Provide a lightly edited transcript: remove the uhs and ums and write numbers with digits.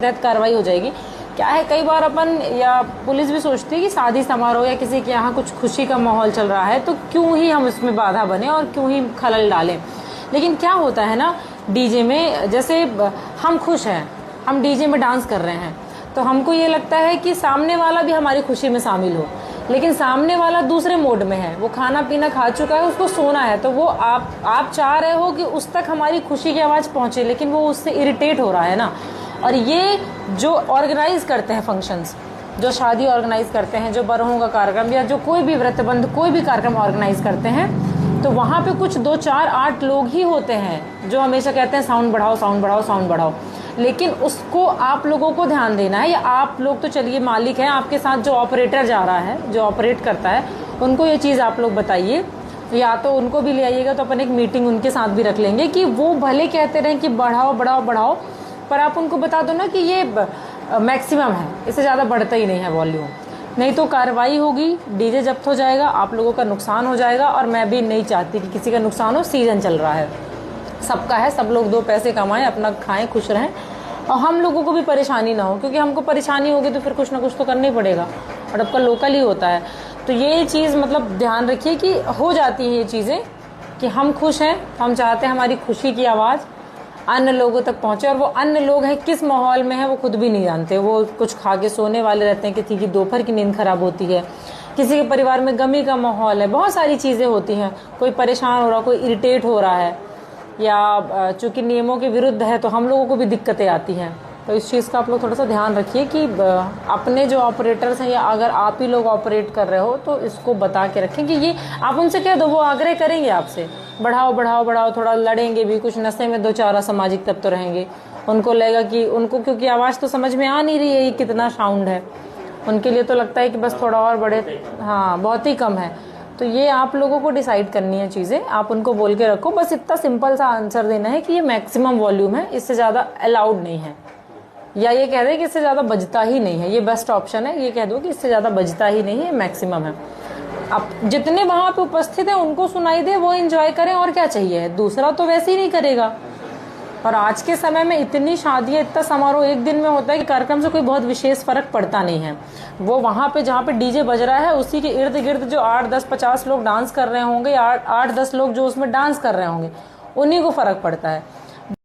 तहत कार्रवाई हो जाएगी। क्या है, कई बार अपन या पुलिस भी सोचती है कि शादी समारोह या किसी के यहाँ कुछ खुशी का माहौल चल रहा है तो क्यों ही हम उसमें बाधा बने और क्यों ही खलल डालें। लेकिन क्या होता है ना, डीजे में जैसे हम खुश हैं, हम डीजे में डांस कर रहे हैं तो हमको ये लगता है कि सामने वाला भी हमारी खुशी में शामिल हो, लेकिन सामने वाला दूसरे मोड में है, वो खाना पीना खा चुका है, उसको सोना है, तो वो आप चाह रहे हो कि उस तक हमारी खुशी की आवाज़ पहुंचे, लेकिन वो उससे इरिटेट हो रहा है ना। और ये जो ऑर्गेनाइज करते हैं फंक्शंस, जो शादी ऑर्गेनाइज करते हैं, जो बरहों का कार्यक्रम या जो कोई भी व्रतबंध कोई भी कार्यक्रम ऑर्गेनाइज करते हैं, तो वहाँ पे कुछ 2 4 8 लोग ही होते हैं जो हमेशा कहते हैं साउंड बढ़ाओ साउंड बढ़ाओ साउंड बढ़ाओ। लेकिन उसको आप लोगों को ध्यान देना है, या आप लोग तो चलिए मालिक हैं, आपके साथ जो ऑपरेटर जा रहा है, जो ऑपरेट करता है, उनको ये चीज़ आप लोग बताइए, या तो उनको भी ले आइएगा तो अपन एक मीटिंग उनके साथ भी रख लेंगे कि वो भले कहते रहें कि बढ़ाओ बढ़ाओ बढ़ाओ, पर आप उनको बता दो ना कि ये मैक्सिमम है, इससे ज़्यादा बढ़ता ही नहीं है वॉल्यूम, नहीं तो कार्रवाई होगी, डीजे जब्त हो जाएगा, आप लोगों का नुकसान हो जाएगा। और मैं भी नहीं चाहती कि किसी का नुकसान हो, सीजन चल रहा है, सबका है, सब लोग 2 पैसे कमाएं, अपना खाएं, खुश रहें, और हम लोगों को भी परेशानी ना हो, क्योंकि हमको परेशानी होगी तो फिर कुछ ना कुछ तो करना ही पड़ेगा, और आपका लोकल ही होता है। तो ये चीज़ मतलब ध्यान रखिए कि हो जाती है ये चीज़ें कि हम खुश हैं, हम चाहते हैं हमारी खुशी की आवाज़ अन्य लोगों तक पहुंचे, और वो अन्य लोग हैं किस माहौल में है वो खुद भी नहीं जानते, वो कुछ खा के सोने वाले रहते हैं, किसी की दोपहर की नींद खराब होती है, किसी के परिवार में गमी का माहौल है, बहुत सारी चीज़ें होती हैं, कोई परेशान हो रहा, कोई इरिटेट हो रहा है, या चूंकि नियमों के विरुद्ध है तो हम लोगों को भी दिक्कतें आती हैं। तो इस चीज़ का आप लोग थोड़ा सा ध्यान रखिए कि अपने जो ऑपरेटर्स हैं, या अगर आप ही लोग ऑपरेट कर रहे हो तो इसको बता के रखें कि ये आप उनसे कह दो, वो आग्रह करेंगे आपसे, बढ़ाओ बढ़ाओ बढ़ाओ, थोड़ा लड़ेंगे भी, कुछ नशे में 2 4 असामाजिक तत्व रहेंगे, उनको लगेगा कि उनको, क्योंकि आवाज़ तो समझ में आ नहीं रही है ये कितना साउंड है, उनके लिए तो लगता है कि बस थोड़ा और बढ़े, हाँ बहुत ही कम है। तो ये आप लोगों को डिसाइड करनी है चीज़ें, आप उनको बोल के रखो, बस इतना सिंपल सा आंसर देना है कि ये मैक्सिमम वॉल्यूम है, इससे ज़्यादा अलाउड नहीं है, या ये कह दे कि इससे ज़्यादा बजता ही नहीं है, ये बेस्ट ऑप्शन है, ये कह दो कि इससे ज़्यादा बजता ही नहीं है, मैक्सिमम है। अब जितने वहाँ पे उपस्थित हैं उनको सुनाई दे, वो एंजॉय करें, और क्या चाहिए, दूसरा तो वैसे ही नहीं करेगा। और आज के समय में इतनी शादियाँ, इतना समारोह एक दिन में होता है कि कार्यक्रम से कोई बहुत विशेष फर्क पड़ता नहीं है। वो वहाँ पे जहाँ पे डीजे बज रहा है उसी के इर्द गिर्द जो 8 10 50 लोग डांस कर रहे होंगे, 8 10 लोग जो उसमें डांस कर रहे होंगे, उन्हीं को फर्क पड़ता है।